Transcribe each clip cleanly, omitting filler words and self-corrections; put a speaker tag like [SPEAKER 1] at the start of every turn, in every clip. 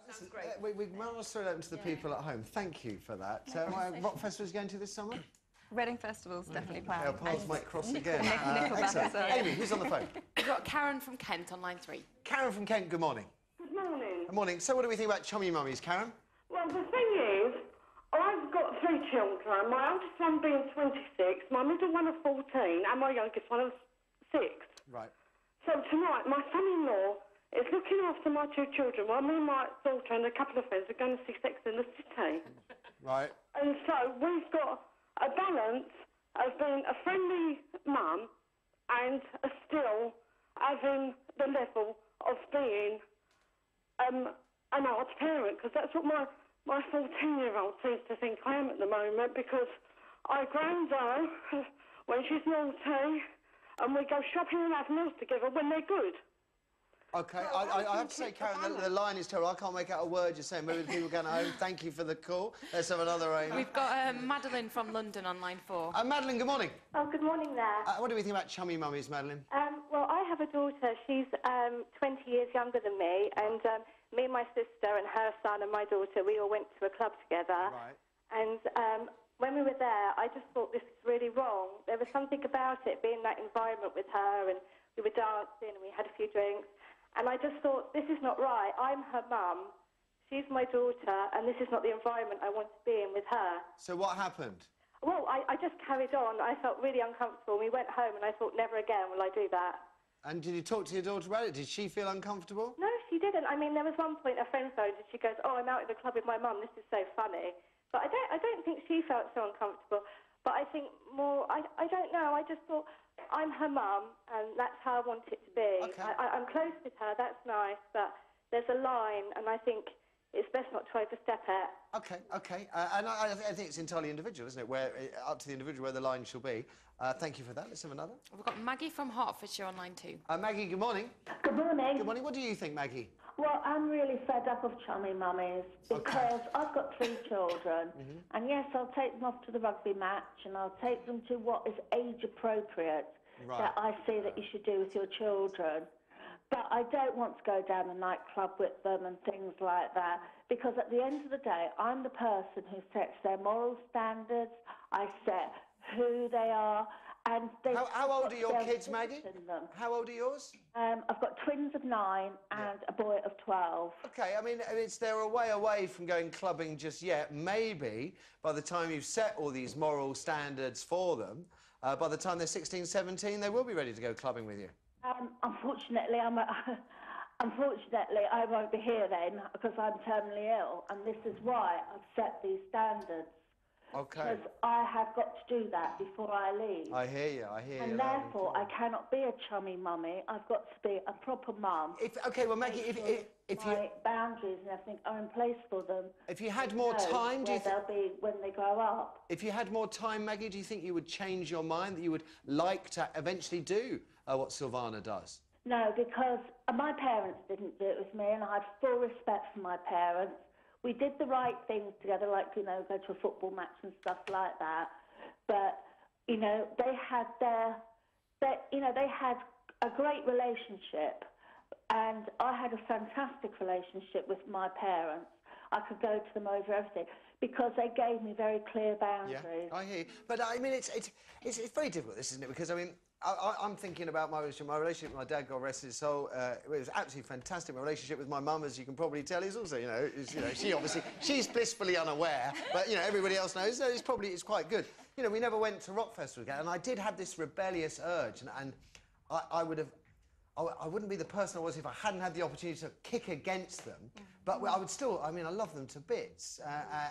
[SPEAKER 1] Sounds great. We must throw it open to the people at home. Thank you for that. Rock Festival's going to this summer?
[SPEAKER 2] Reading Festival's definitely planned.
[SPEAKER 1] Our paths might cross again.
[SPEAKER 2] Excellent.
[SPEAKER 1] Amy, who's on the phone?
[SPEAKER 3] We've got Karen from Kent on line 3.
[SPEAKER 1] Karen from Kent, good morning.
[SPEAKER 4] Good morning.
[SPEAKER 1] Good morning. So what do we think about Chummy Mummies, Karen?
[SPEAKER 4] Well, the thing is, I've got 3 children. My oldest one being 26, my middle one of 14, and my youngest one of 6.
[SPEAKER 1] Right.
[SPEAKER 4] So tonight, my son-in-law is looking after my 2 children while me and my daughter and a couple of friends are going to see Sex in the City.
[SPEAKER 1] Right.
[SPEAKER 4] And so we've got a balance of being a friendly mum and still having the level of being an art parent, because that's what my 14-year-old seems to think I am at the moment, because I ground her when she's naughty and we go shopping and have meals together when they're good.
[SPEAKER 1] OK, I have to say, Karen, the line is terrible. I can't make out a word you're saying. Maybe the people going home. Thank you for the call. Let's have another Amy.
[SPEAKER 3] We've got Madeline from London on line 4.
[SPEAKER 1] Madeline, good morning.
[SPEAKER 5] Oh, good morning there.
[SPEAKER 1] What do we think about Chummy Mummies, Madeline?
[SPEAKER 5] Well, I have a daughter. She's 20 years younger than me, and me and my sister and her son and my daughter, we all went to a club together.
[SPEAKER 1] Right.
[SPEAKER 5] And when we were there, I just thought this was really wrong. There was something about it, being that environment with her, and we were dancing and we had a few drinks. And I just thought, this is not right. I'm her mum, she's my daughter, and this is not the environment I want to be in with her.
[SPEAKER 1] So what happened?
[SPEAKER 5] Well, I just carried on. I felt really uncomfortable. We went home and I thought, never again will I do that.
[SPEAKER 1] And did you talk to your daughter about it? Did she feel uncomfortable?
[SPEAKER 5] No, she didn't. I mean, there was one point a friend phoned and she goes, oh, I'm out at the club with my mum, this is so funny. But I don't think she felt so uncomfortable. But I think more, I don't know, I just thought, I'm her mum, and that's how I want it to be.
[SPEAKER 1] Okay.
[SPEAKER 5] I'm close with her, that's nice, but there's a line, and I think it's best not to overstep it.
[SPEAKER 1] OK, OK. And I think it's entirely individual, isn't it? Where up to the individual where the line shall be. Thank you for that. Let's have another.
[SPEAKER 3] We've got Maggie from Hertfordshire on line 2.
[SPEAKER 1] Maggie, good morning.
[SPEAKER 6] Good morning.
[SPEAKER 1] Good morning. What do you think, Maggie?
[SPEAKER 6] Well, I'm really fed up of Chummy Mummies because I've got 3 children, and yes, I'll take them off to the rugby match and I'll take them to what is age appropriate that I see that you should do with your children. But I don't want to go down a nightclub with them and things like that, because at the end of the day, I'm the person who sets their moral standards, I set who they are, and they...
[SPEAKER 1] How old are your kids, Maggie? How old are yours?
[SPEAKER 6] I've got twins of 9 and a boy of 12.
[SPEAKER 1] OK, I mean, they're a way away from going clubbing just yet. Maybe by the time you've set all these moral standards for them, by the time they're 16, 17, they will be ready to go clubbing with you.
[SPEAKER 6] Unfortunately, unfortunately, I won't be here then because I'm terminally ill, and this is why I've set these standards.
[SPEAKER 1] OK.
[SPEAKER 6] Because I have got to do that before I leave.
[SPEAKER 1] I hear you, I hear you.
[SPEAKER 6] And therefore, I cannot be a chummy mummy. I've got to be a proper mum.
[SPEAKER 1] OK, well, Maggie, if
[SPEAKER 6] my boundaries and everything are in place for them.
[SPEAKER 1] If you had more time, do you think...
[SPEAKER 6] they'll be when they grow up.
[SPEAKER 1] If you had more time, Maggie, do you think you would change your mind, that you would like to eventually do what Sylvana does?
[SPEAKER 6] No, because my parents didn't do it with me, and I had full respect for my parents. We did the right things together, like, you know, go to a football match and stuff like that. But, you know, they had they had a great relationship, and I had a fantastic relationship with my parents. I could go to them over everything because they gave me very clear boundaries.
[SPEAKER 1] Yeah, I hear you. But, I mean, it's very difficult, this, isn't it? Because, I mean, I'm thinking about my relationship with my dad, God rest his soul. It was absolutely fantastic. My relationship with my mum, as you can probably tell, is also, she's blissfully unaware, but, everybody else knows. No, it's quite good. We never went to Rock Festival again, and I did have this rebellious urge, and I wouldn't be the person I was if I hadn't had the opportunity to kick against them. But I would still, I love them to bits.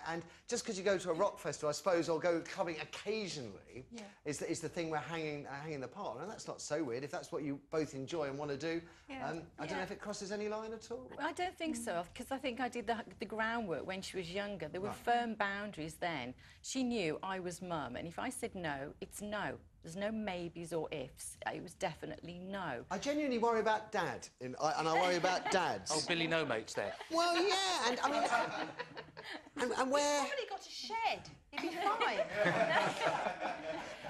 [SPEAKER 1] And just because you go to a rock festival, I suppose, or go clubbing occasionally, is the thing we're hanging the part. And that's not so weird if that's what you both enjoy and want to do. I don't know if it crosses any line at all.
[SPEAKER 2] I don't think so, because I think I did the groundwork when she was younger. There were firm boundaries then. She knew I was mum, and if I said no, it's no. There's no maybes or ifs. It was definitely no.
[SPEAKER 1] I genuinely worry about Dad, and I worry about dads.
[SPEAKER 7] Oh, Billy No Mates there.
[SPEAKER 1] Well, yeah, and I mean, and where...
[SPEAKER 8] He's probably got a shed
[SPEAKER 7] You'd be fine.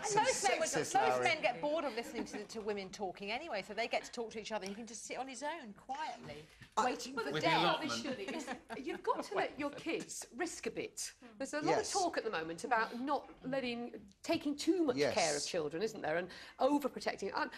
[SPEAKER 7] And most men get bored of listening to women talking anyway, so they get to talk to each other. He can just sit on his own quietly, waiting for
[SPEAKER 8] the
[SPEAKER 7] death.
[SPEAKER 8] You've got to let your kids risk a bit. There's a lot of talk at the moment about not taking too much care of children, isn't there, and overprotecting. And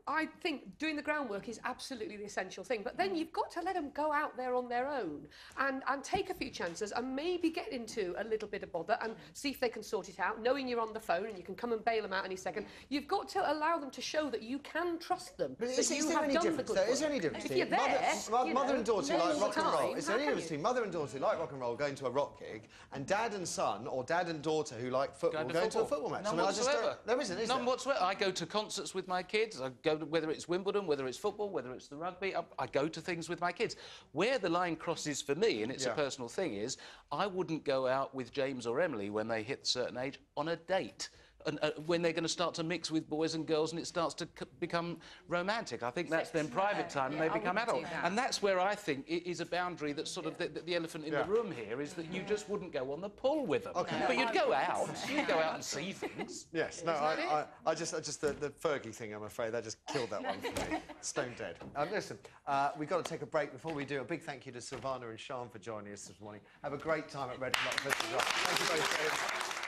[SPEAKER 8] I think doing the groundwork is absolutely the essential thing. But then you've got to let them go out there on their own and take a few chances and maybe get into a little bit of bother and see if they can sort it out, knowing you're on the phone and you can come and bail them out any second. You've got to allow them to show that you can trust them.
[SPEAKER 1] But is there any difference? Is there any difference?
[SPEAKER 8] If you're there,
[SPEAKER 1] mother and daughter like rock and roll. Is there any difference
[SPEAKER 8] between
[SPEAKER 1] mother and daughter who like rock and roll going to a rock gig and dad and son or dad and daughter who like football going to a football match?
[SPEAKER 9] None whatsoever.
[SPEAKER 1] There isn't, is there?
[SPEAKER 9] None whatsoever. I go to concerts with my kids. I go to, whether it's Wimbledon, whether it's football, whether it's the rugby. I go to things with my kids. Where the line crosses for me, and it's a personal thing, is I wouldn't go out with James or Emily when they hit a certain age on a date. And, when they're going to start to mix with boys and girls and it starts to become romantic. I think that's then private time and they become adult. And that's where I think it is a boundary that's sort of the elephant in the room here, is that you just wouldn't go on the pull with them. Okay. But you'd go out and see things.
[SPEAKER 1] Yes, no, I just the Fergie thing, I'm afraid, that just killed that one for me. Stone dead. Listen, we've got to take a break. Before we do, a big thank you to Silvana and Sian for joining us this morning. Have a great time at Red Rock Festival. Thank you both very much.